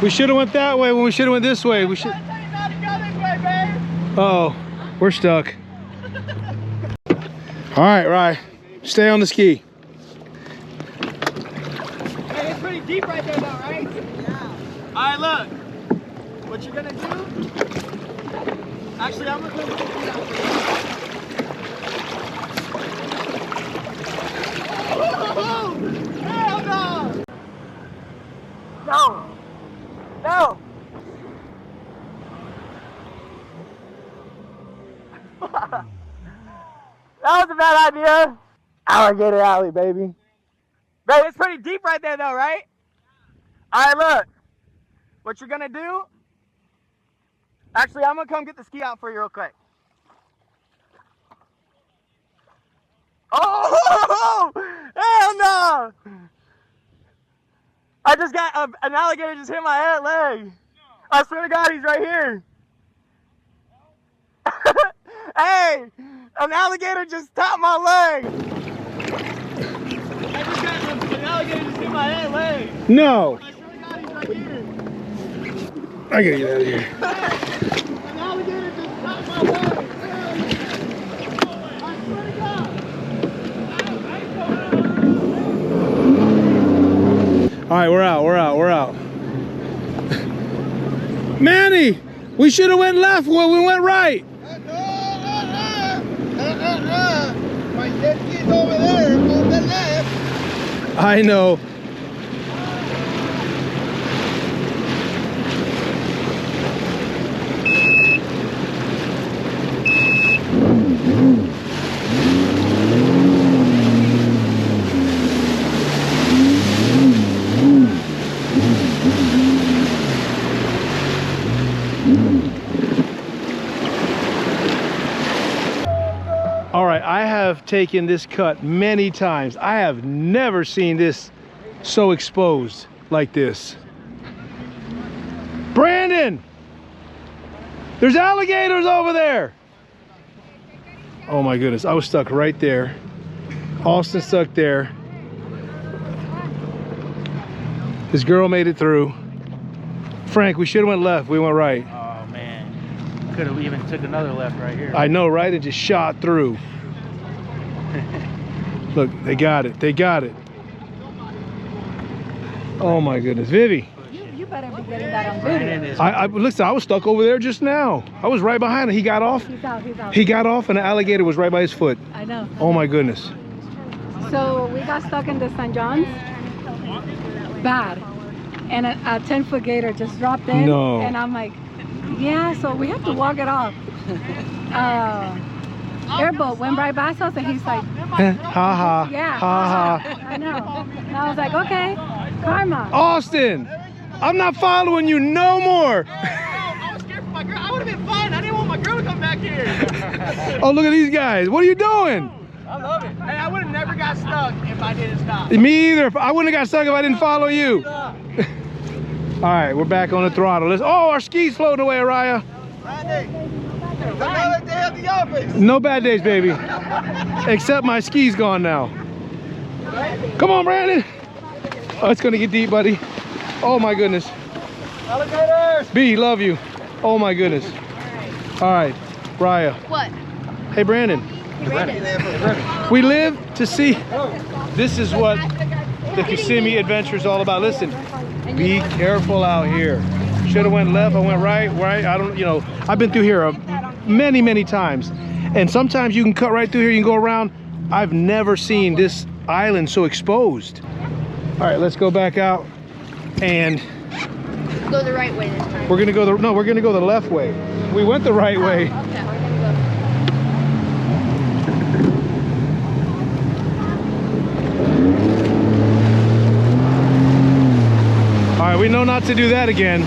We should have went that way when we should have went this way. We should. Uh oh, we're stuck. All right, Rye, stay on the ski. Hey, it's pretty deep right there though, right? Yeah. All right, look. What you're gonna do? Actually, I'm gonna go. Oh, hell no! No! No! That was a bad idea. Alligator alley, baby. Babe, it's pretty deep right there though, right? Alright, look. What you're gonna do? Actually, I'm gonna come get the ski out for you real quick. Oh! Hell no! I just got an alligator just hit my leg. I swear to God, he's right here. Hey, an alligator just tapped my leg. I just got an alligator just hit my leg. No. I swear to God, he's right here. I gotta get out of here. An alligator just tapped my leg. I swear to God. All right, we're out. Manny, we should have went left when we went right. My jet ski's over there on the left. I know. All right, I have taken this cut many times. I have never seen this so exposed like this. Brandon, there's alligators over there. Oh my goodness, I was stuck right there. Austin stuck there. This girl made it through. Frank, we should have went left, we went right. Oh man, could have even took another left right here. I know, right? It just shot through. Look, they got it. Oh my goodness, Vivi. You better be getting that on video. Listen, I was stuck over there just now. I was right behind him. He got off. He's out. He got off and the alligator was right by his foot. I know. Oh my goodness. So we got stuck in the St. John's. Bad. And a 10-foot gator just dropped in. No. And I'm like, yeah, so we have to walk it off. Airboat went right by us and he's like, Ha ha. yeah. Ha ha. I know. And I was like, okay, karma. Austin, I'm not following you no more. I was scared for my girl. I would have been fine. I didn't want my girl to come back here. Oh, look at these guys. What are you doing? I love it. Hey, I would have never got stuck if I didn't stop. Me either. I wouldn't have got stuck if I didn't follow you. All right, we're back on the throttle. Oh, our skis floating away, Araya. Another day at the office. No bad days, baby. Except my ski's gone now. Come on, Brandon. Oh, it's gonna get deep, buddy. Oh my goodness. Alligators! B, love you. Oh my goodness. All right, Raya. What? Hey, Brandon. We live to see. This is what the Kissimmee adventure is all about. Listen, be careful out here. Should have went left, I went right. I don't, you know, I've been through here many times. And sometimes you can cut right through here, you can go around. I've never seen this island so exposed. All right, let's go back out and Go the right way this time. we're gonna go the left way. We went the right way. Okay, we're gonna All right, we know not to do that again.